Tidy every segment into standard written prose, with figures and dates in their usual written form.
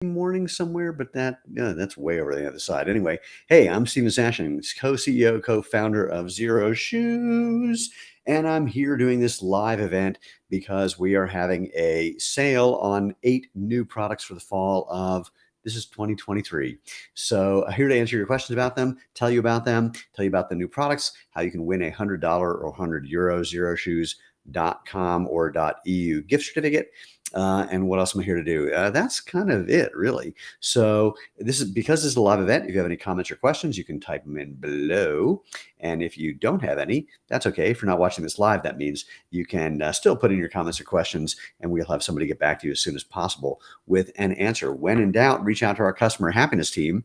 morning somewhere, but that's way over the other side. Anyway, hey, I'm Steven Sashing, co-CEO, co-founder of Xeroshoes, and I'm here doing this live event because we are having a sale on 8 new products for the fall of this is 2023. So here to answer your questions about them, tell you about them, tell you about the new products, how you can win a $100 or €100 Xeroshoes.com or .eu gift certificate. And what else am I here to do? That's kind of it, really. So this is because this is a live event. If you have any comments or questions, you can type them in below. And if you don't have any, that's okay. If you're not watching this live, that means you can still put in your comments or questions, and we'll have somebody get back to you as soon as possible with an answer. When in doubt, reach out to our customer happiness team.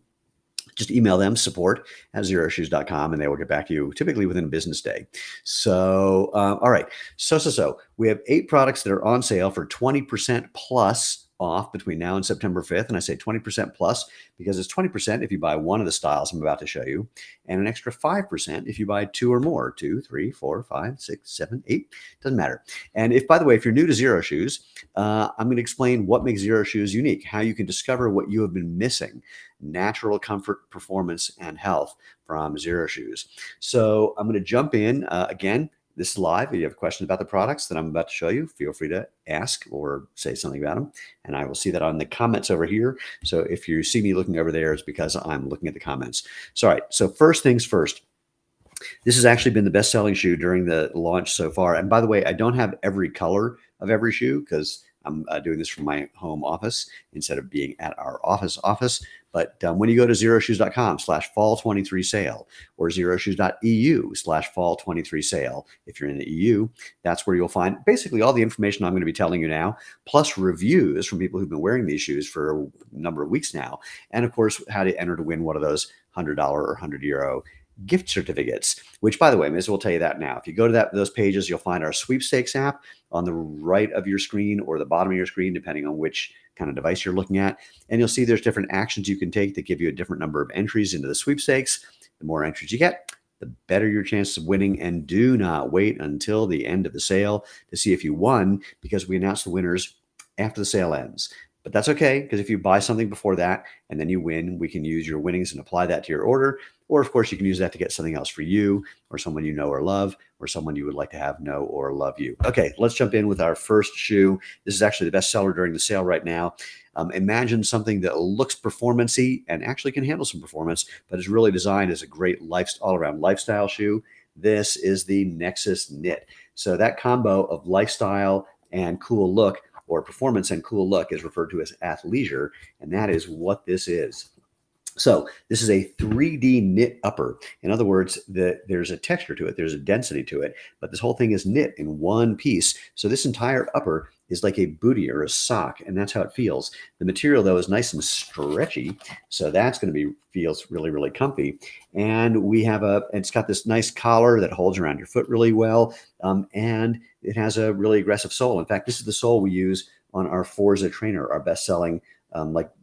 Just email them support@xeroshoes.com and they will get back to you typically within a business day. So, all right. So we have 8 products that are on sale for 20% plus off between now and September 5th. And I say 20% plus because it's 20% if you buy one of the styles I'm about to show you, and an extra 5% if you buy 2 or more, 2, 3, 4, 5, 6, 7, 8, doesn't matter. And if, by the way, if you're new to Xeroshoes, I'm going to explain what makes Xeroshoes unique, how you can discover what you have been missing, natural comfort, performance, and health from Xeroshoes. So I'm going to jump in again. This is live. If you have questions about the products that I'm about to show you, feel free to ask or say something about them. And I will see that on the comments over here. So if you see me looking over there, it's because I'm looking at the comments. So, all right. So first things first. This has actually been the best-selling shoe during the launch so far. And by the way, I don't have every color of every shoe because I'm doing this from my home office instead of being at our office. But when you go to xeroshoes.com/fall23sale or xeroshoes.eu/fall23sale, if you're in the EU, that's where you'll find basically all the information I'm going to be telling you now, plus reviews from people who've been wearing these shoes for a number of weeks now. And of course, how to enter to win one of those $100 or €100 gift certificates, which, by the way, may as well tell you that now. If you go to those pages, you'll find our sweepstakes app on the right of your screen or the bottom of your screen, depending on which kind of device you're looking at. And you'll see there's different actions you can take that give you a different number of entries into the sweepstakes. The more entries you get, the better your chances of winning. And do not wait until the end of the sale to see if you won, because we announce the winners after the sale ends. But that's okay, because if you buy something before that and then you win, we can use your winnings and apply that to your order. Or, of course, you can use that to get something else for you or someone you know or love, or someone you would like to have know or love you. Okay, let's jump in with our first shoe. This is actually the best seller during the sale right now. Imagine something that looks performance-y and actually can handle some performance, but is really designed as a great all-around lifestyle shoe. This is the Nexus Knit. So that combo of lifestyle and cool look, or performance and cool look, is referred to as athleisure, and that is what this is. So this is a 3D knit upper. In other words, there's a texture to it, there's a density to it, but this whole thing is knit in one piece. So this entire upper is like a bootie or a sock, and that's how it feels. The material, though, is nice and stretchy, so that's going to feels really, really comfy. And it's got this nice collar that holds around your foot really well, and it has a really aggressive sole. In fact, this is the sole we use on our Forza trainer, our best-selling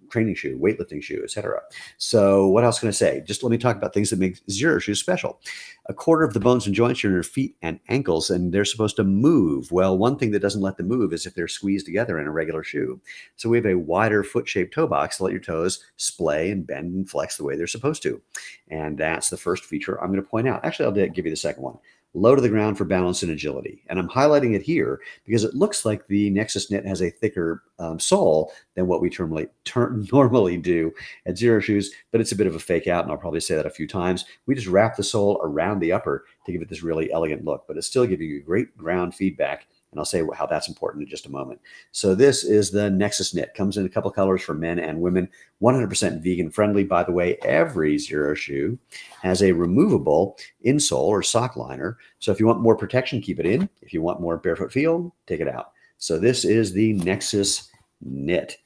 training shoe, weightlifting shoe, etc. So what else can I say? Just let me talk about things that make Xeroshoes special. A quarter of the bones and joints are in your feet and ankles, and they're supposed to move. Well, one thing that doesn't let them move is if they're squeezed together in a regular shoe. So we have a wider foot-shaped toe box to let your toes splay and bend and flex the way they're supposed to. And that's the first feature I'm going to point out. Actually, I'll give you the second one. Low to the ground for balance and agility. And I'm highlighting it here because it looks like the Nexus Knit has a thicker sole than what we normally do at Xeroshoes, but it's a bit of a fake out, and I'll probably say that a few times. We just wrap the sole around the upper to give it this really elegant look, but it's still giving you great ground feedback, and I'll say how that's important in just a moment. So this is the Nexus Knit. Comes in a couple colors for men and women. 100% vegan friendly. By the way, every Xeroshoe has a removable insole or sock liner. So if you want more protection, keep it in. If you want more barefoot feel, take it out. So this is the Nexus Knit.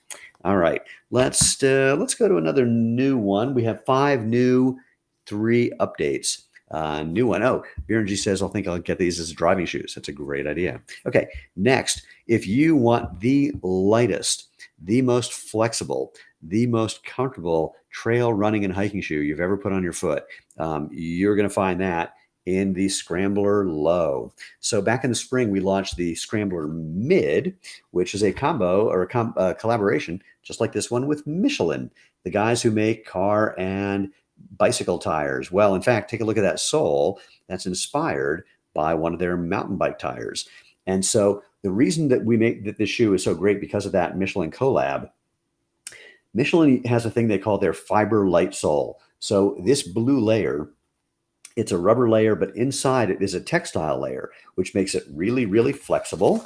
All right, let's go to another new one. We have 5 new, 3 updates. New one. Oh, BRNG says, I think I'll get these as driving shoes. That's a great idea. Okay, next, if you want the lightest, the most flexible, the most comfortable trail running and hiking shoe you've ever put on your foot, you're going to find that in the Scrambler Low. So back in the spring, we launched the Scrambler Mid, which is a combo or a collaboration, just like this one with Michelin, the guys who make car and bicycle tires. Well, in fact, take a look at that sole. That's inspired by one of their mountain bike tires. And so the reason that we make that this shoe is so great because of that Michelin collab. Michelin has a thing they call their fiber light sole. So this blue layer, it's a rubber layer, but inside it is a textile layer, which makes it really, really flexible,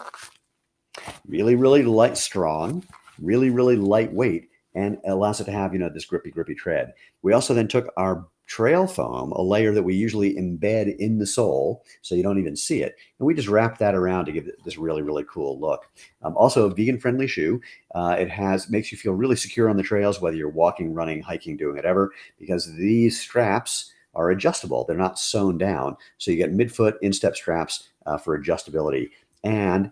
really, really light, strong, really, really lightweight, and allows it to have, this grippy, grippy tread. We also then took our trail foam, a layer that we usually embed in the sole so you don't even see it, and we just wrap that around to give it this really, really cool look. Also a vegan-friendly shoe. It makes you feel really secure on the trails, whether you're walking, running, hiking, doing whatever, because these straps are adjustable. They're not sewn down. So you get midfoot instep straps for adjustability, and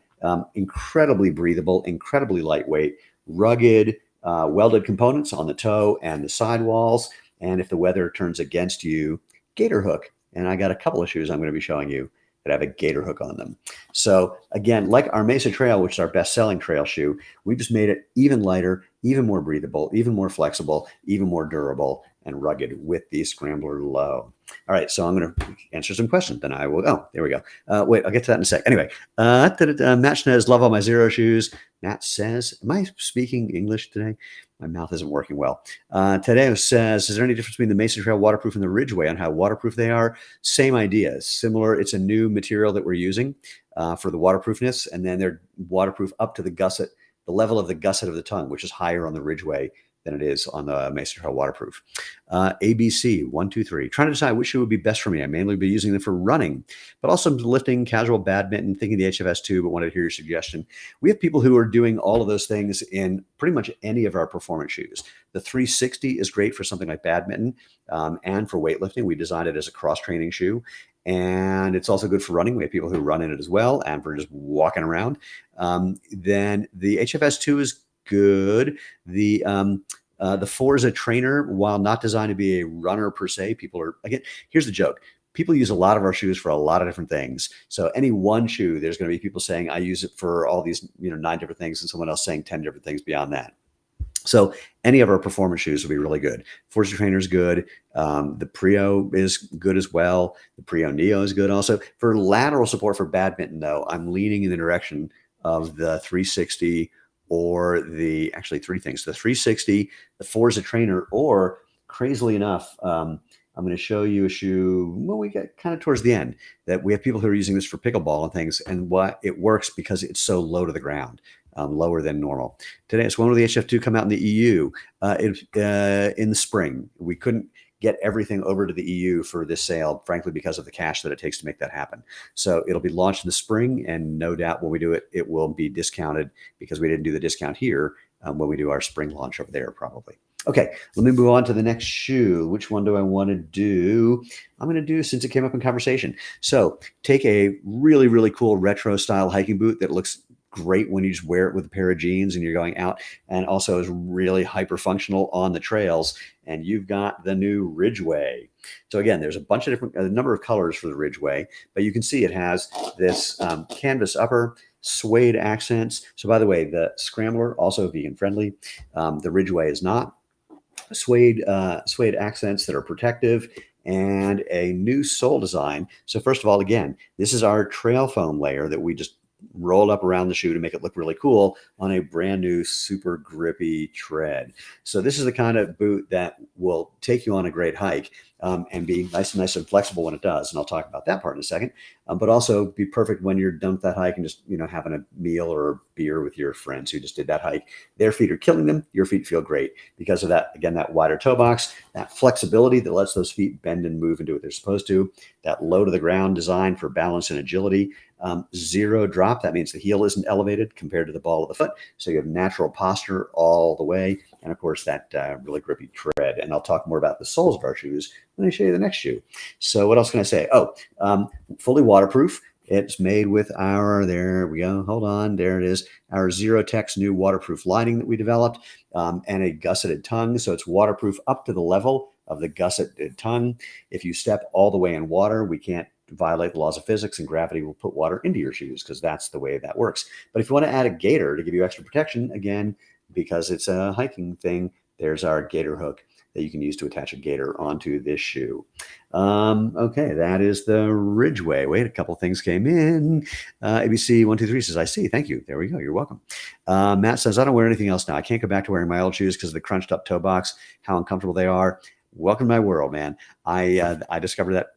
incredibly breathable, incredibly lightweight, rugged, welded components on the toe and the sidewalls. And if the weather turns against you, gator hook. And I got a couple of shoes I'm going to be showing you that have a gator hook on them. So again, like our Mesa Trail, which is our best-selling trail shoe, we just made it even lighter, even more breathable, even more flexible, even more durable and rugged with the Scrambler Low. All right, so I'm going to answer some questions. Then I will. Oh, there we go. Wait, I'll get to that in a sec. Anyway, Matt says, love all my Xero shoes. Matt says, am I speaking English today? My mouth isn't working well. Tadeo says, is there any difference between the Mesa Trail waterproof and the Ridgeway on how waterproof they are? Same idea, similar. It's a new material that we're using for the waterproofness, and then they're waterproof up to the gusset, the level of the gusset of the tongue, which is higher on the Ridgeway than it is on the Mesa Trail waterproof. ABC123, trying to decide which shoe would be best for me. I mainly be using them for running, but also lifting, casual badminton, thinking the HFS2, but wanted to hear your suggestion. We have people who are doing all of those things in pretty much any of our performance shoes. The 360 is great for something like badminton and for weightlifting. We designed it as a cross-training shoe. And it's also good for running. We have people who run in it as well, and for just walking around. Then the HFS2 is good. The 4 is a trainer, while not designed to be a runner per se. People are, again, here's the joke. People use a lot of our shoes for a lot of different things. So any one shoe, there's going to be people saying, I use it for all these, 9 different things, and someone else saying 10 different things beyond that. So any of our performance shoes will be really good. Forza Trainer is good. The Prio is good as well. The Prio Neo is good also. For lateral support for badminton, though, I'm leaning in the direction of the 360 or actually 3 things, the 360, the Forza Trainer, or crazily enough, I'm going to show you a shoe, well, we get kind of towards the end, that we have people who are using this for pickleball and things, and what it works because it's so low to the ground, lower than normal. Today, it's when will the HF2 come out in the EU? In the spring. We couldn't get everything over to the EU for this sale, frankly, because of the cash that it takes to make that happen. So it'll be launched in the spring, and no doubt when we do it, it will be discounted because we didn't do the discount here when we do our spring launch over there, probably. Okay, let me move on to the next shoe. Which one do I want to do? I'm going to do, since it came up in conversation. So take a really, really cool retro style hiking boot that looks great when you just wear it with a pair of jeans and you're going out, and also is really hyper functional on the trails. And you've got the new Ridgeway. So again, there's a number of colors for the Ridgeway, but you can see it has this canvas upper, suede accents. So by the way, the Scrambler, also vegan friendly. The Ridgeway is not. Suede accents that are protective, and a new sole design. So first of all, again, this is our trail foam layer that we just rolled up around the shoe to make it look really cool on a brand new super grippy tread. So this is the kind of boot that will take you on a great hike and be nice and flexible when it does. And I'll talk about that part in a second, but also be perfect when you're done with that hike and just, having a meal or a beer with your friends who just did that hike. Their feet are killing them. Your feet feel great because of that. Again, that wider toe box, that flexibility that lets those feet bend and move and do what they're supposed to, that low to the ground design for balance and agility. Zero drop. That means the heel isn't elevated compared to the ball of the foot. So you have natural posture all the way. And of course, that really grippy tread. And I'll talk more about the soles of our shoes when I show you the next shoe. So what else can I say? Fully waterproof. It's made with there we go. Hold on. There it is. Our Xerotech's new waterproof lining that we developed and a gusseted tongue. So it's waterproof up to the level of the gusseted tongue. If you step all the way in water, we can't violate the laws of physics and gravity will put water into your shoes because that's the way that works. But if you want to add a gaiter to give you extra protection, again, because it's a hiking thing, there's our gaiter hook that you can use to attach a gaiter onto this shoe. Okay, that is the Ridgeway. Wait, a couple things came in. ABC123 says, I see. Thank you. There we go. You're welcome. Matt says, I don't wear anything else now. I can't go back to wearing my old shoes because of the crunched up toe box, how uncomfortable they are. Welcome to my world, man. I discovered that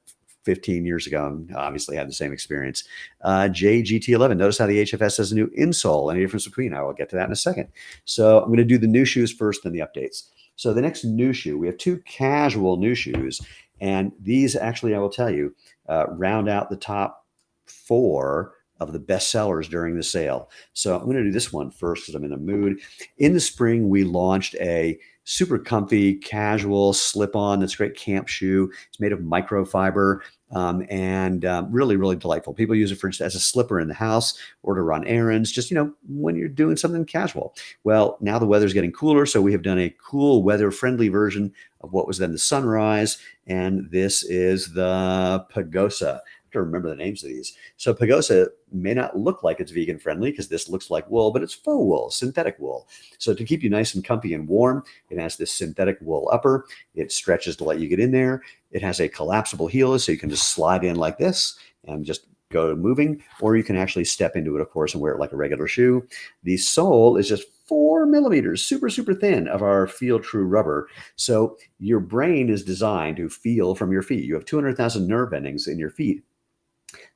15 years ago, and obviously had the same experience. JGT11, notice how the HFS has a new insole. Any difference between? I will get to that in a second. So I'm going to do the new shoes first, then the updates. So the next new shoe, we have two casual new shoes, and these actually, I will tell you, round out the top 4 of the best sellers during the sale. So I'm going to do this one first because I'm in the mood. In the spring, we launched a super comfy, casual slip-on. That's a great camp shoe. It's made of microfiber and really, really delightful. People use it for as a slipper in the house or to run errands, just, when you're doing something casual. Well, now the weather's getting cooler, so we have done a cool weather-friendly version of what was then the Sunrise, and this is the Pagosa. To remember the names of these. So Pagosa may not look like it's vegan friendly because this looks like wool, but it's faux wool, synthetic wool. So to keep you nice and comfy and warm, it has this synthetic wool upper. It stretches to let you get in there. It has a collapsible heel, so you can just slide in like this and just go moving, or you can actually step into it, of course, and wear it like a regular shoe. The sole is just 4 millimeters, super, super thin of our Feel True rubber. So your brain is designed to feel from your feet. You have 200,000 nerve endings in your feet.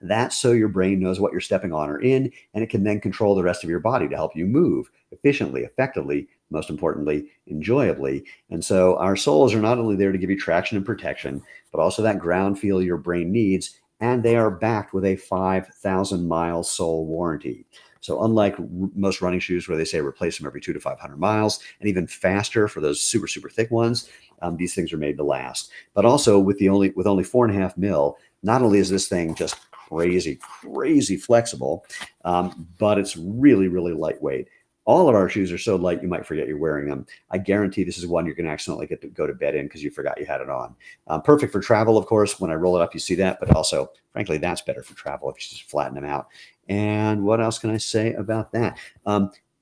That's so your brain knows what you're stepping on or in, and it can then control the rest of your body to help you move efficiently, effectively, most importantly, enjoyably. And so our soles are not only there to give you traction and protection, but also that ground feel your brain needs, and they are backed with a 5,000-mile sole warranty. So unlike most running shoes where they say replace them every 200 to 500 miles, and even faster for those super, super thick ones, these things are made to last. But also with only 4.5 mil, not only is this thing just crazy, crazy flexible, but it's really, really lightweight. All of our shoes are so light you might forget you're wearing them. I guarantee this is one you're going to accidentally get to go to bed in because you forgot you had it on. Perfect for travel, of course. When I roll it up, you see that, but also, frankly, that's better for travel if you just flatten them out. And what else can I say about that?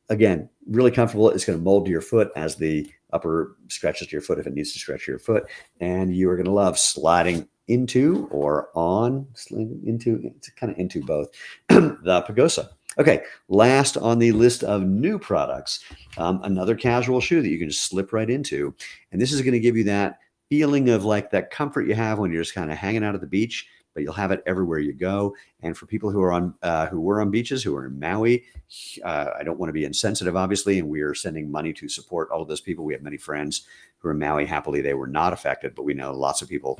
Again, really comfortable. It's going to mold to your foot as the upper stretches to your foot if it needs to stretch your foot. And you are going to love sliding into or on, it's kind of into both, the Pagosa. Okay, last on the list of new products, another casual shoe that you can just slip right into. And this is going to give you that feeling of like that comfort you have when you're just kind of hanging out at the beach, but you'll have it everywhere you go. And for people who are who were on beaches, who are in Maui, I don't want to be insensitive, obviously, and we are sending money to support all of those people. We have many friends who are in Maui. Happily, they were not affected, but we know lots of people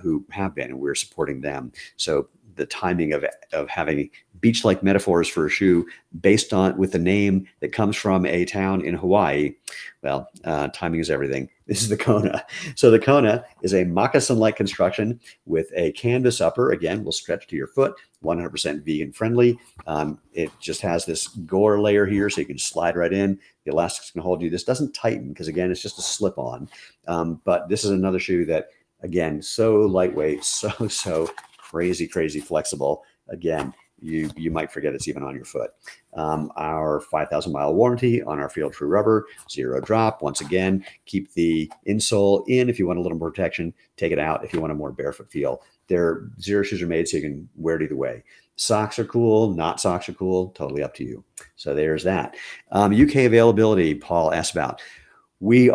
who have been, and we're supporting them. So the timing of having beach-like metaphors for a shoe based on with the name that comes from a town in Hawaii, well, timing is everything. This is the Kona. So the Kona is a moccasin-like construction with a canvas upper. Again, will stretch to your foot, 100% vegan friendly. It just has this gore layer here, so you can slide right in. The elastic's can hold you. This doesn't tighten because, again, it's just a slip-on. But this is another shoe that, again, so lightweight, so crazy, crazy flexible. Again, you might forget it's even on your foot. Our 5,000-mile warranty on our Feel True rubber, 0 drop. Once again, keep the insole in if you want a little more protection. Take it out if you want a more barefoot feel. Their Xeroshoes are made so you can wear it either way. Socks are cool, not socks are cool, totally up to you. So there's that. UK availability, Paul asked about. We've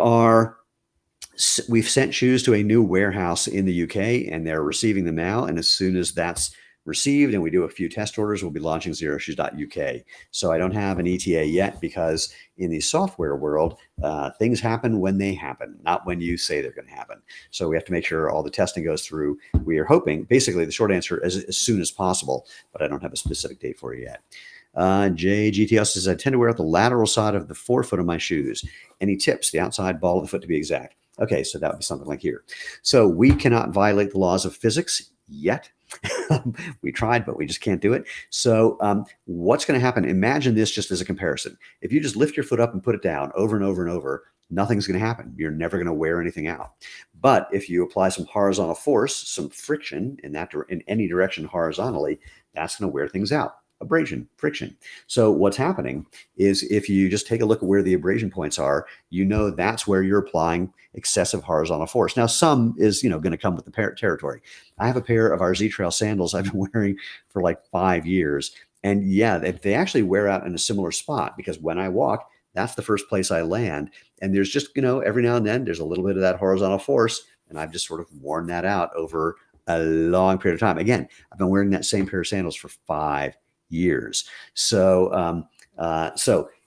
sent shoes to a new warehouse in the UK, and they're receiving them now. And as soon as that's received and we do a few test orders, we'll be launching Xeroshoes.eu. So I don't have an ETA yet because in the software world, things happen when they happen, not when you say they're going to happen. So we have to make sure all the testing goes through. We are hoping, basically the short answer is as soon as possible, but I don't have a specific date for you yet. JGTS says, I tend to wear out the lateral side of the forefoot of my shoes. Any tips? The outside ball of the foot to be exact. Okay, so that would be something like here. So we cannot violate the laws of physics yet. We tried, but we just can't do it. So what's going to happen? Imagine this just as a comparison. If you just lift your foot up and put it down over and over and over, nothing's going to happen. You're never going to wear anything out. But if you apply some horizontal force, some friction in any direction horizontally, that's going to wear things out. Abrasion, friction. So what's happening is if you just take a look at where the abrasion points are, that's where you're applying excessive horizontal force. Now, some is going to come with the territory. I have a pair of our Z Trail sandals I've been wearing for like 5 years, and yeah, they actually wear out in a similar spot because when I walk, that's the first place I land. And there's just every now and then there's a little bit of that horizontal force, and I've just sort of worn that out over a long period of time. Again, I've been wearing that same pair of sandals for 5 years. So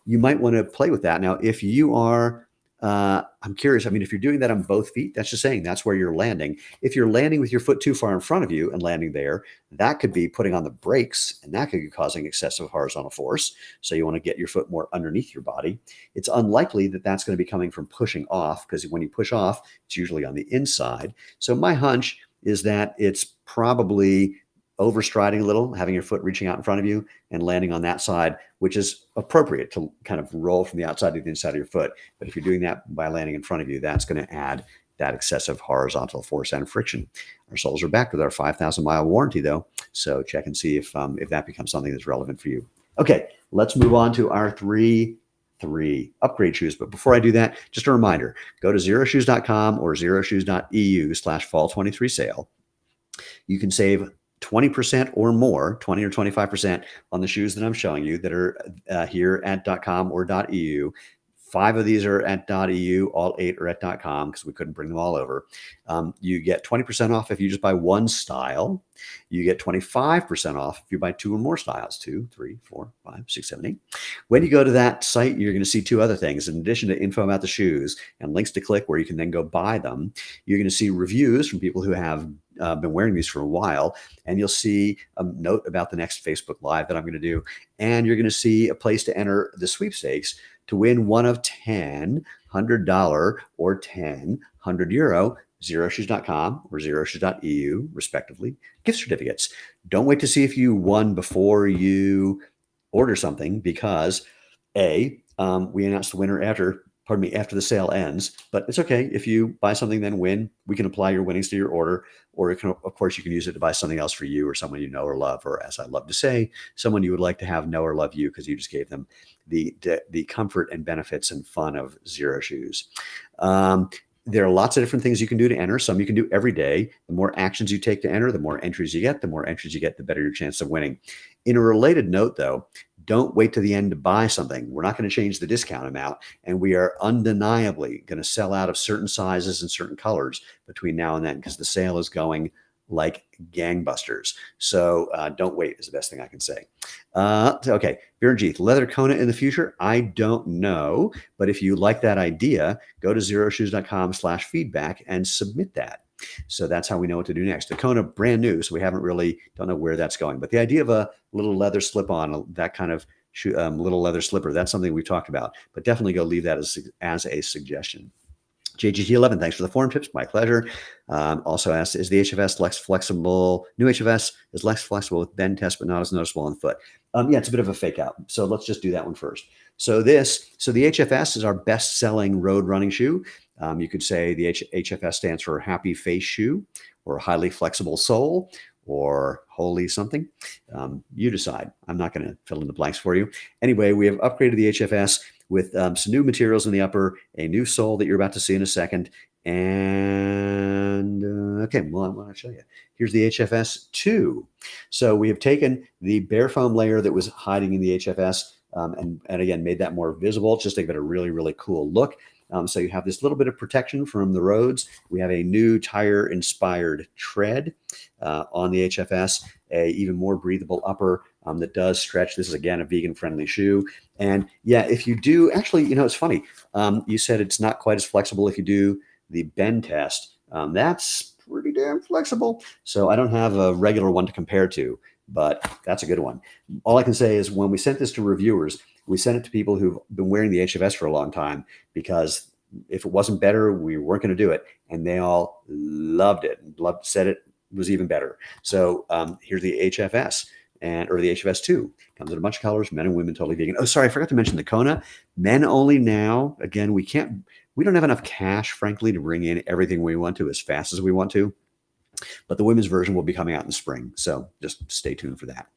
you might want to play with that. Now, if you are, I'm curious, if you're doing that on both feet, that's just saying that's where you're landing. If you're landing with your foot too far in front of you and landing there, that could be putting on the brakes, and that could be causing excessive horizontal force. So you want to get your foot more underneath your body. It's unlikely that that's going to be coming from pushing off, because when you push off, it's usually on the inside. So my hunch is that it's probably overstriding a little, having your foot reaching out in front of you and landing on that side, which is appropriate to kind of roll from the outside to the inside of your foot. But if you're doing that by landing in front of you, that's going to add that excessive horizontal force and friction. Our soles are back with our 5,000-mile warranty, though. So check and see if that becomes something that's relevant for you. Okay, let's move on to our three upgrade shoes. But before I do that, just a reminder, go to Xeroshoes.com or Xeroshoes.eu/fall23 sale. You can save 20% or more, 20 or 25% on the shoes that I'm showing you that are here at .com or .eu. 5 of these are at .eu, all 8 are at .com because we couldn't bring them all over. You get 20% off if you just buy one style. You get 25% off if you buy 2 or more styles, 2, 3, 4, 5, 6, 7, 8. When you go to that site, you're going to see 2 other things. In addition to info about the shoes and links to click where you can then go buy them, you're going to see reviews from people who have been wearing these for a while, and you'll see a note about the next Facebook Live that I'm going to do, and you're going to see a place to enter the sweepstakes to win one of 10 $100 or 10 €100 Xeroshoes.com or Xeroshoes.eu, respectively, gift certificates. Don't wait to see if you won before you order something, because we announce the winner after the sale ends. But it's okay if you buy something then win. We can apply your winnings to your order, or of course you can use it to buy something else for you or someone you know or love, or, as I love to say, someone you would like to have know or love you because you just gave them the comfort and benefits and fun of Xero shoes. There are lots of different things you can do to enter. Some you can do every day. The more actions you take to enter, the more entries you get. The more entries you get, the better your chance of winning. In a related note, though, don't wait to the end to buy something. We're not going to change the discount amount, and we are undeniably going to sell out of certain sizes and certain colors between now and then, because the sale is going like gangbusters. So don't wait is the best thing I can say. Okay, Virenjith, leather Kona in the future? I don't know, but if you like that idea, go to Xeroshoes.com/feedback and submit that. So that's how we know what to do next. The Kona, brand new, so we don't know where that's going. But the idea of a little leather slip-on, that kind of little leather slipper, that's something we've talked about. But definitely go leave that as a suggestion. JGT11, thanks for the forum tips. My pleasure. Also asked, is the HFS less flexible? New HFS is less flexible with bend test, but not as noticeable on the foot. Yeah, it's a bit of a fake out. So let's just do that one first. So the HFS is our best-selling road running shoe. You could say the HFS stands for Happy Face Shoe, or Highly Flexible Sole, or Holy something. You decide. I'm not going to fill in the blanks for you. Anyway, we have upgraded the HFS with some new materials in the upper, a new sole that you're about to see in a second. And okay, well, I want to show you. Here's the HFS 2. So we have taken the bare foam layer that was hiding in the HFS and again, made that more visible, just to give it a really, really cool look. So you have this little bit of protection from the roads. We have a new tire-inspired tread on the HFS, a even more breathable upper that does stretch. This is, again, a vegan-friendly shoe. And yeah, if you do, actually, it's funny. You said it's not quite as flexible if you do the bend test. That's pretty damn flexible. So I don't have a regular one to compare to, but that's a good one. All I can say is when we sent this to reviewers, we sent it to people who've been wearing the HFS for a long time, because if it wasn't better, we weren't going to do it. And they all loved it. Said it was even better. So here's the HFS, or the HFS 2. Comes in a bunch of colors, men and women, totally vegan. Oh, sorry, I forgot to mention the Kona. Men only now. Again, we can't We don't have enough cash, frankly, to bring in everything we want to as fast as we want to. But the women's version will be coming out in the spring. So just stay tuned for that.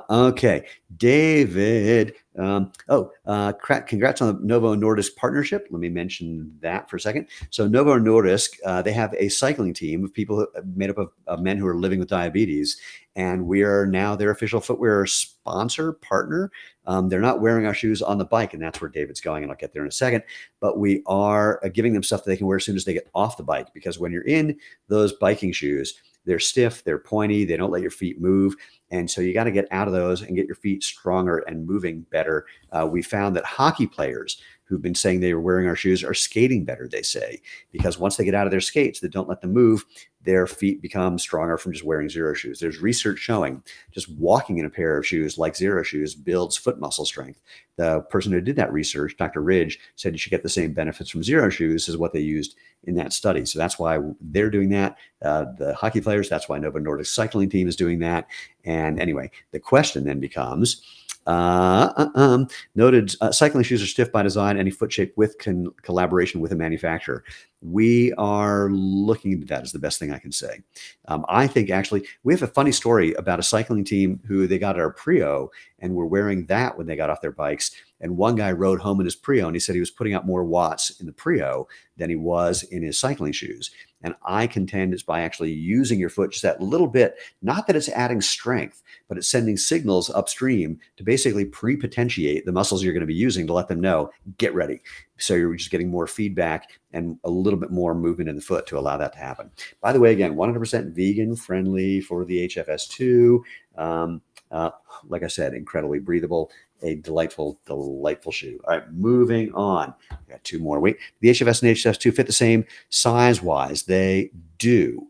Okay. David. Congrats on the Novo Nordisk partnership. Let me mention that for a second. So Novo Nordisk, they have a cycling team of people made up of men who are living with diabetes. And we are now their official footwear sponsor partner. They're not wearing our shoes on the bike, and that's where David's going, and I'll get there in a second. But we are giving them stuff that they can wear as soon as they get off the bike, because when you're in those biking shoes, they're stiff, they're pointy, they don't let your feet move. And so you got to get out of those and get your feet stronger and moving better. We found that hockey players who've been saying they were wearing our shoes are skating better, they say, because once they get out of their skates that don't let them move, their feet become stronger from just wearing Xero shoes. There's research showing just walking in a pair of shoes like Xero shoes builds foot muscle strength. The person who did that research, Dr. Ridge, said you should get the same benefits from Xero shoes as what they used in that study. So that's why they're doing that. The hockey players, that's why Novo Nordisk cycling team is doing that. And anyway, the question then becomes, noted cycling shoes are stiff by design, any foot shape with collaboration with a manufacturer. We are looking into that, is the best thing I can say. I think actually we have a funny story about a cycling team who they got our Prio and were wearing that when they got off their bikes. And one guy rode home in his Prio and he said he was putting out more watts in the Prio than he was in his cycling shoes. And I contend it's by actually using your foot just that little bit, not that it's adding strength, but it's sending signals upstream to basically pre-potentiate the muscles you're going to be using to let them know, get ready. So you're just getting more feedback and a little bit more movement in the foot to allow that to happen. By the way, again, 100% vegan friendly for the HFS2. Like I said, incredibly breathable, a delightful, delightful shoe. All right, moving on. I got two more. Wait, the HFS and HFS2 fit the same size-wise. They do.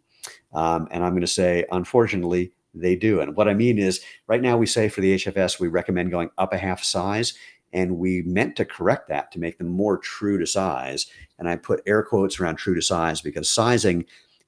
And I'm going to say, unfortunately, they do. And what I mean is, right now we say for the HFS, we recommend going up a half size. And we meant to correct that to make them more true to size. And I put air quotes around true to size because sizing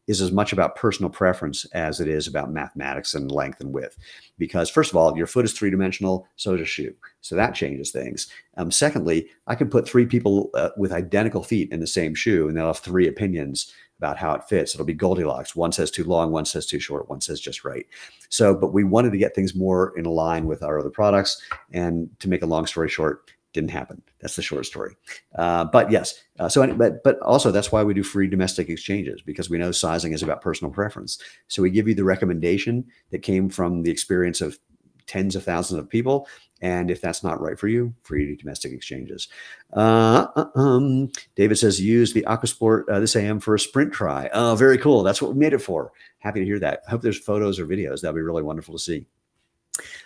is as much about personal preference as it is about mathematics and length and width. Because first of all, your foot is three-dimensional, so is a shoe. So that changes things. Secondly, I can put three people with identical feet in the same shoe, and they'll have three opinions about how it fits. It'll be Goldilocks. One says too long, one says too short, one says just right. So, but we wanted to get things more in line with our other products. And to make a long story short, didn't happen. That's the short story. But yes, but also that's why we do free domestic exchanges, because we know sizing is about personal preference. So we give you the recommendation that came from the experience of tens of thousands of people. And if that's not right for you, free domestic exchanges. David says, use the Aquasport this AM for a sprint try. Oh, very cool. That's what we made it for. Happy to hear that. I hope there's photos or videos. That'd be really wonderful to see.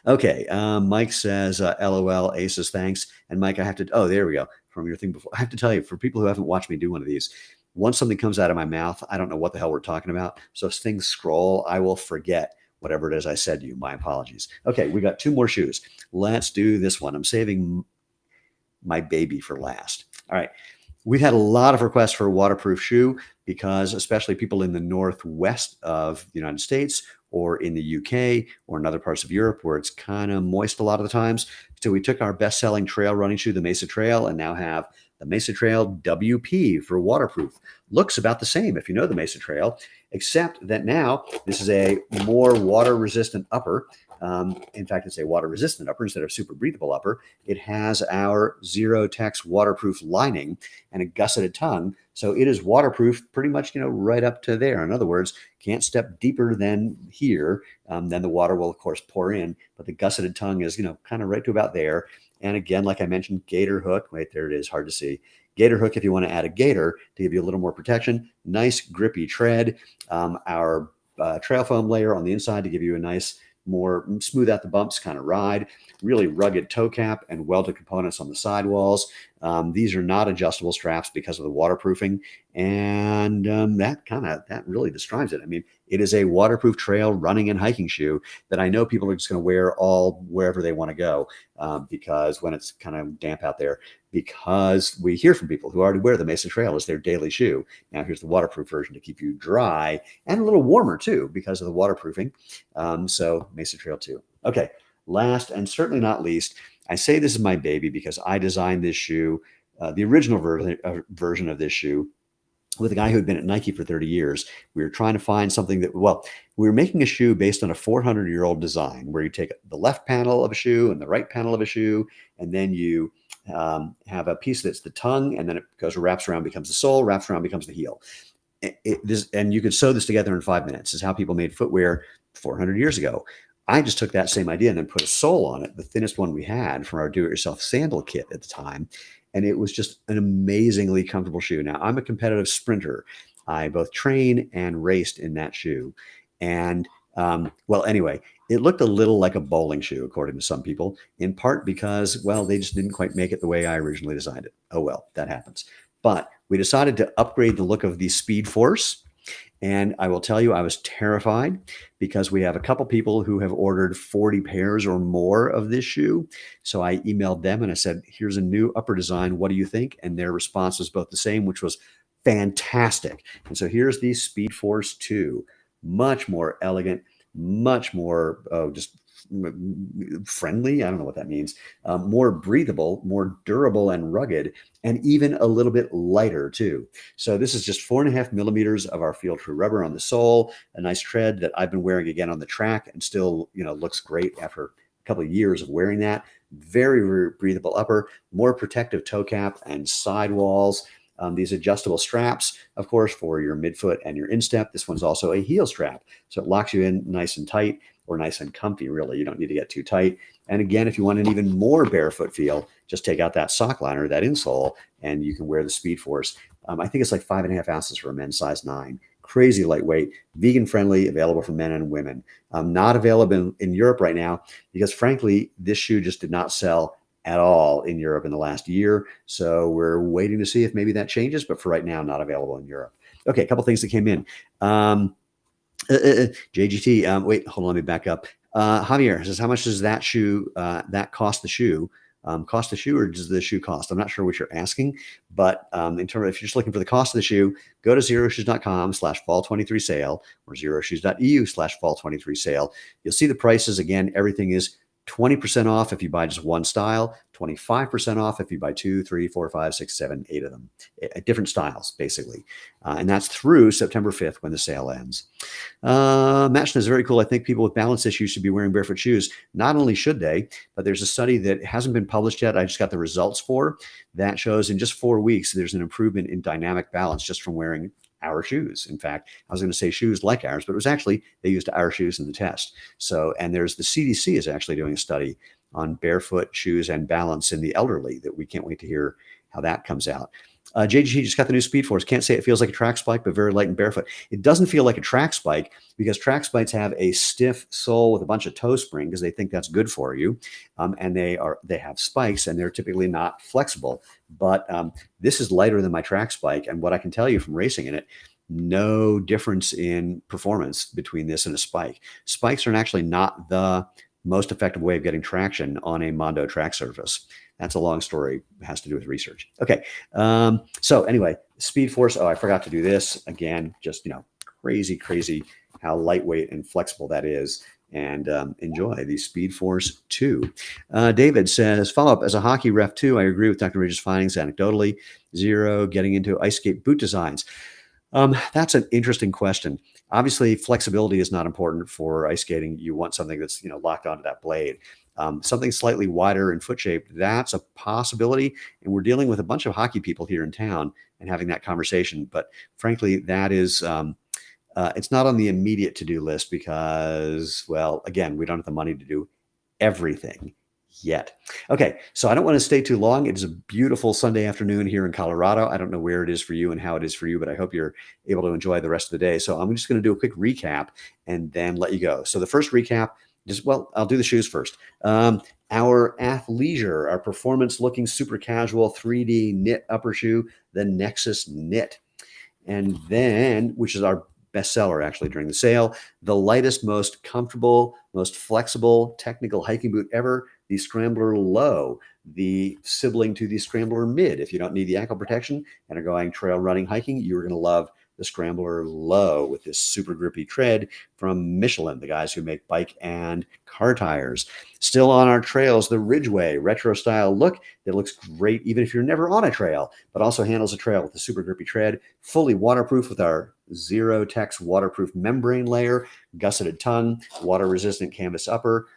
Okay. Mike says, LOL, Aces, thanks. And Mike, I have to, oh, there we go. From your thing before. I have to tell you, for people who haven't watched me do one of these, once something comes out of my mouth, I don't know what the hell we're talking about. So as things scroll, I will forget whatever it is I said to you. My apologies. Okay, we got two more shoes. Let's do this one. I'm saving my baby for last. All right. We've had a lot of requests for a waterproof shoe because especially people in the northwest of the United States or in the UK or in other parts of Europe where it's kind of moist a lot of the times. So we took our best-selling trail running shoe, the Mesa Trail, and now have the Mesa Trail WP for waterproof. Looks about the same if you know the Mesa Trail, except that now this is a more water-resistant upper. In fact, it's a water-resistant upper instead of super breathable upper. It has our Xero waterproof lining and a gusseted tongue. So it is waterproof pretty much, right up to there. In other words, can't step deeper than here. Then the water will, of course, pour in. But the gusseted tongue is, kind of right to about there. And again, like I mentioned, gator hook. Wait, there it is. Hard to see. Gator hook if you want to add a gator to give you a little more protection. Nice grippy tread. Our trail foam layer on the inside to give you a nice, more smooth out the bumps kind of ride. Really rugged toe cap and welded components on the sidewalls. These are not adjustable straps because of the waterproofing. And that really describes it. I mean, it is a waterproof trail running and hiking shoe that I know people are just going to wear all wherever they want to go because when it's kind of damp out there, because we hear from people who already wear the Mesa Trail as their daily shoe. Now here's the waterproof version to keep you dry and a little warmer too because of the waterproofing. So Mesa Trail 2. Okay, last and certainly not least, I say this is my baby because I designed this shoe the original version of this shoe with a guy who had been at Nike for 30 years. We were trying to find something that, well, we were making a shoe based on a 400-year-old design where you take the left panel of a shoe and the right panel of a shoe, and then you have a piece that's the tongue, and then it goes, wraps around, becomes the sole, wraps around, becomes the heel. And you could sew this together in 5 minutes. This is how people made footwear 400 years ago. I just took that same idea and then put a sole on it, the thinnest one we had from our do-it-yourself sandal kit at the time. And it was just an amazingly comfortable shoe. Now, I'm a competitive sprinter. I both train and raced in that shoe. And well, anyway, it looked a little like a bowling shoe, according to some people, in part because, well, they just didn't quite make it the way I originally designed it. Oh, well, that happens. But we decided to upgrade the look of the Speed Force. And I will tell you, I was terrified because we have a couple people who have ordered 40 pairs or more of this shoe. So I emailed them and I said, here's a new upper design. What do you think? And their response was both the same, which was fantastic. And so here's the Speed Force 2, much more elegant, much more just friendly. I don't know what that means. More breathable, more durable and rugged, and even a little bit lighter too. So this is just 4.5 millimeters of our field true rubber on the sole, a nice tread that I've been wearing again on the track and still, looks great after a couple of years of wearing that. Very breathable upper, more protective toe cap and sidewalls. These adjustable straps, of course, for your midfoot and your instep. This one's also a heel strap, so it locks you in nice and tight, or nice and comfy, really. You don't need to get too tight. And again, if you want an even more barefoot feel, just take out that sock liner, that insole, and you can wear the Speed Force. I think it's like 5.5 ounces for a men's size 9. Crazy lightweight, vegan friendly, available for men and women. Not available in Europe right now because, frankly, this shoe just did not sell at all in Europe in the last year. So we're waiting to see if maybe that changes. But for right now, not available in Europe. Okay, a couple things that came in. JGT, wait, hold on, let me back up. Javier says, how much does that shoe, that cost the shoe? Cost the shoe, or does the shoe cost? I'm not sure what you're asking, but in terms of, if you're just looking for the cost of the shoe, go to Xeroshoes.com/fall23 sale or Xeroshoes.eu/fall23 sale. You'll see the prices. Again, everything is 20% off if you buy just one style, 25% off if you buy 2, 3, 4, 5, 6, 7, 8 of them, different styles, basically. And that's through September 5th when the sale ends. Matchna is very cool. I think people with balance issues should be wearing barefoot shoes. Not only should they, but there's a study that hasn't been published yet. I just got the results for that shows in just 4 weeks, there's an improvement in dynamic balance just from wearing our shoes. In fact, I was going to say shoes like ours, but it was actually, they used our shoes in the test. So, and there's the CDC is actually doing a study on barefoot shoes and balance in the elderly that we can't wait to hear how that comes out. JGT just got the new Speed Force. Can't say it feels like a track spike, but very light and barefoot. It doesn't feel like a track spike because track spikes have a stiff sole with a bunch of toe spring because they think that's good for you. And they have spikes and they're typically not flexible. But this is lighter than my track spike. And what I can tell you from racing in it, no difference in performance between this and a spike. Spikes are actually not the most effective way of getting traction on a Mondo track surface. That's a long story. It has to do with research. Okay. So anyway, Speed Force. Oh, I forgot to do this again. Just, crazy how lightweight and flexible that is. And enjoy the Speed Force 2. David says, follow up, as a hockey ref too, I agree with Dr. Ridge's findings anecdotally. Xero getting into ice skate boot designs. That's an interesting question. Obviously, flexibility is not important for ice skating. You want something that's locked onto that blade. Something slightly wider in foot shape, that's a possibility. And we're dealing with a bunch of hockey people here in town and having that conversation. But frankly, that is, it's not on the immediate to-do list because, well, again, we don't have the money to do everything yet. Okay, so I don't want to stay too long. It is a beautiful Sunday afternoon here in Colorado. I don't know where it is for you and how it is for you, but I hope you're able to enjoy the rest of the day. So I'm just going to do a quick recap and then let you go. So the first recap, I'll do the shoes first. Our athleisure, our performance looking super casual 3D knit upper shoe, the Nexus Knit. And then, which is our bestseller actually during the sale, the lightest, most comfortable, most flexible technical hiking boot ever, the Scrambler Low, the sibling to the Scrambler Mid. If you don't need the ankle protection and are going trail running, hiking, you're going to love the Scrambler Low with this super grippy tread from Michelin, the guys who make bike and car tires. Still on our trails, the Ridgeway retro style look that looks great even if you're never on a trail, but also handles a trail with a super grippy tread, fully waterproof with our Xero waterproof membrane layer, gusseted tongue, water resistant canvas upper,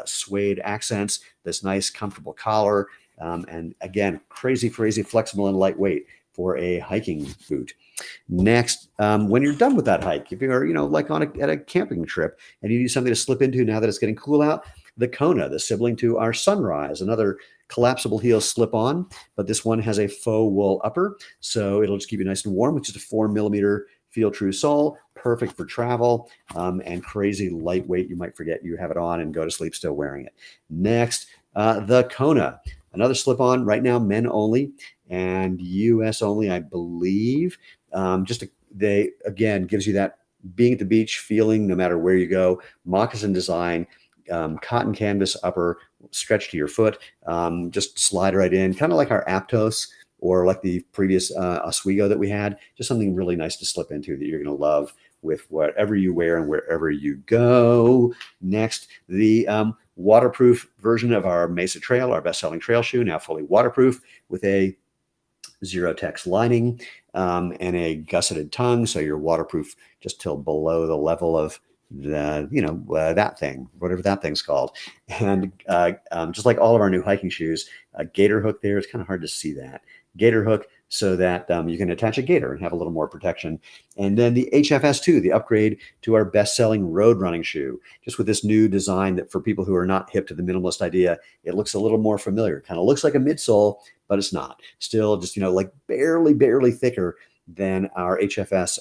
suede accents, this nice comfortable collar, and again, crazy flexible and lightweight for a hiking boot. Next, when you're done with that hike, if you're, like at a camping trip and you need something to slip into now that it's getting cool out, the Kona, the sibling to our Sunrise, another collapsible heel slip on, but this one has a faux wool upper. So it'll just keep you nice and warm with just a 4 millimeter feel true sole, perfect for travel, and crazy lightweight. You might forget you have it on and go to sleep still wearing it. Next, the Kona, another slip on right now, men only and US only, I believe. They again gives you that being at the beach feeling no matter where you go. Moccasin design, cotton canvas upper, stretch to your foot, just slide right in, kind of like our Aptos or like the previous Oswego that we had. Just something really nice to slip into that you're going to love with whatever you wear and wherever you go. Next, the waterproof version of our Mesa Trail, our best-selling trail shoe, now fully waterproof with a Xero lining and a gusseted tongue, so you're waterproof just till below the level of that thing, whatever that thing's called. And just like all of our new hiking shoes, a gator hook there. It's kind of hard to see that gator hook so that you can attach a gator and have a little more protection. And then the HFS2, the upgrade to our best-selling road running shoe, just with this new design that for people who are not hip to the minimalist idea, it looks a little more familiar. Kind of looks like a midsole, but it's not. Still just, like barely thicker than our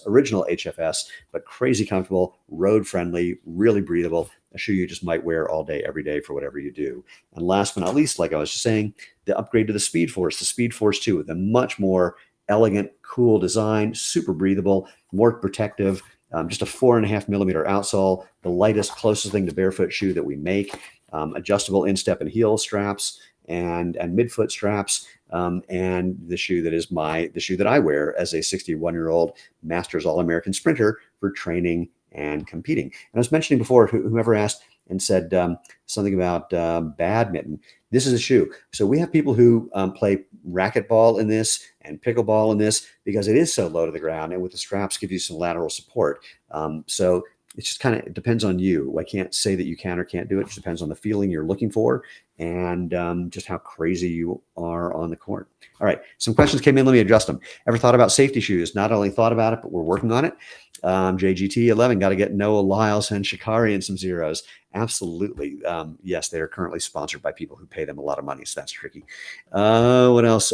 original HFS, but crazy comfortable, road friendly, really breathable, a shoe you just might wear all day, every day for whatever you do. And last but not least, like I was just saying, the upgrade to the Speed Force 2 with a much more elegant, cool design, super breathable, more protective, just a 4.5 millimeter outsole, the lightest, closest thing to barefoot shoe that we make, adjustable instep and heel straps, and midfoot straps, and the shoe that is the shoe that I wear as a 61-year-old Masters All-American sprinter for training and competing. And I was mentioning before, whoever asked and said something about badminton, this is a shoe. So we have people who play racquetball in this and pickleball in this because it is so low to the ground, and with the straps give you some lateral support. So it just kind of depends on you. I can't say that you can or can't do it. It just depends on the feeling you're looking for and just how crazy you are on the court. All right, some questions came in. Let me address them. Ever thought about safety shoes? Not only thought about it, but we're working on it. JGT11, got to get Noah Lyles and Shikari and some Xeros. Absolutely. Yes, they are currently sponsored by people who pay them a lot of money, so that's tricky. What else?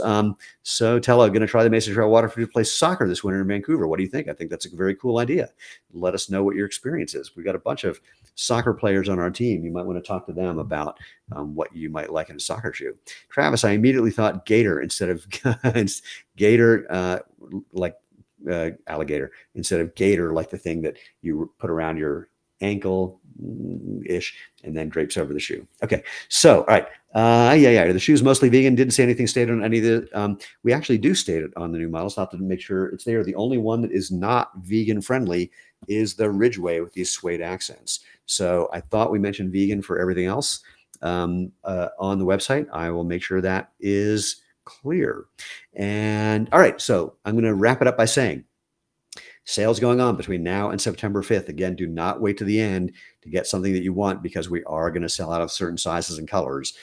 So Tello, going to try the Mesa Trail waterproof to play soccer this winter in Vancouver. What do you think? I think that's a very cool idea. Let us know what your experience is. We've got a bunch of soccer players on our team. You might want to talk to them about what you might like in a soccer shoe. Travis, I immediately thought gator instead of gator, like alligator, instead of gator, like the thing that you put around your ankle ish and then drapes over the shoe. Okay, so all right, the shoe's mostly vegan. Didn't say anything stated on any of the we actually do state it on the new models. Not to make sure it's there. The only one that is not vegan friendly is the Ridgeway with these suede accents. So I thought we mentioned vegan for everything else on the website. I will make sure that is clear. And all right, so I'm going to wrap it up by saying sales going on between now and September 5th. Again, do not wait to the end to get something that you want because we are going to sell out of certain sizes and colors.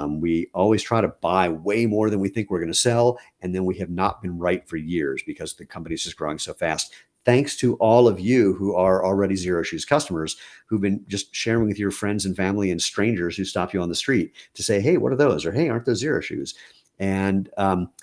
We always try to buy way more than we think we're going to sell, and then we have not been right for years because the company is just growing so fast. Thanks to all of you who are already Xeroshoes customers who've been just sharing with your friends and family and strangers who stop you on the street to say, hey, what are those? Or, hey, aren't those Xeroshoes? And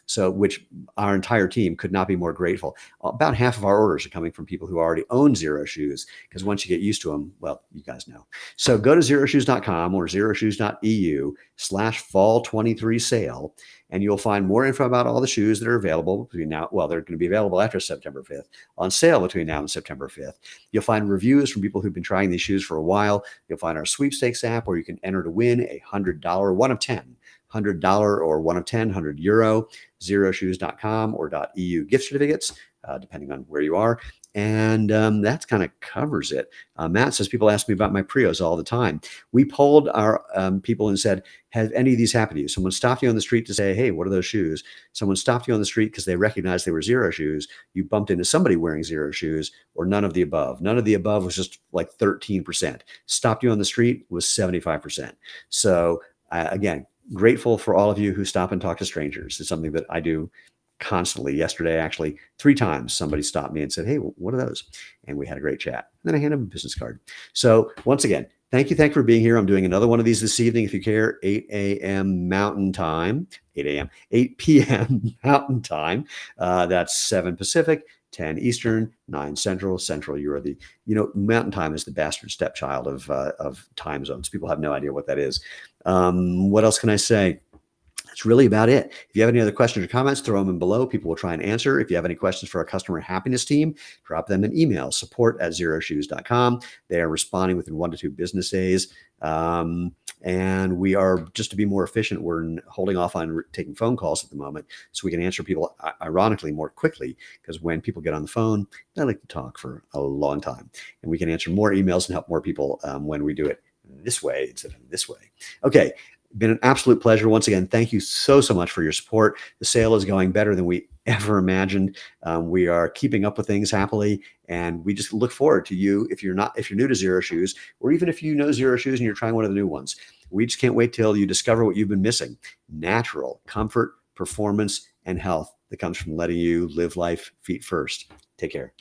so which our entire team could not be more grateful. About half of our orders are coming from people who already own Xeroshoes, because once you get used to them, well, you guys know. So go to Xeroshoes.com or Xeroshoes.eu/fall23 sale, and you'll find more info about all the shoes that are available between now. Well, they're going to be available after September 5th, on sale between now and September 5th. You'll find reviews from people who've been trying these shoes for a while. You'll find our sweepstakes app where you can enter to win a $100, one of 10 $100 or one of 10, €100, Xeroshoes.com or .eu gift certificates, depending on where you are. And that kind of covers it. Matt says, people ask me about my Prios all the time. We polled our people and said, have any of these happened to you? Someone stopped you on the street to say, hey, what are those shoes? Someone stopped you on the street because they recognized they were Xero shoes. You bumped into somebody wearing Xero shoes, or none of the above. None of the above was just like 13%. Stopped you on the street was 75%. So again, grateful for all of you who stop and talk to strangers. It's something that I do constantly. Yesterday, actually, 3 times somebody stopped me and said, hey, what are those? And we had a great chat. And then I handed them a business card. So once again, thank you for being here. I'm doing another one of these this evening, if you care, 8 a.m. Mountain Time, 8 p.m. Mountain Time. That's 7 Pacific, 10 Eastern, 9 Central. Central, you are the, Mountain Time is the bastard stepchild of time zones. People have no idea what that is. What else can I say? That's really about it. If you have any other questions or comments, throw them in below. People will try and answer. If you have any questions for our customer happiness team, drop them an email, support@xeroshoes.com. They are responding within 1 to 2 business days. And we are, just to be more efficient, we're holding off on taking phone calls at the moment so we can answer people, ironically, more quickly, because when people get on the phone, they like to talk for a long time. And we can answer more emails and help more people when we do it this way instead of this way. Okay. Been an absolute pleasure. Once again, thank you so much for your support. The sale is going better than we ever imagined. We are keeping up with things happily, and we just look forward to you. If you're new to Xero Shoes, or even if you know Xero Shoes and you're trying one of the new ones, we just can't wait till you discover what you've been missing: natural comfort, performance, and health that comes from letting you live life feet first. Take care.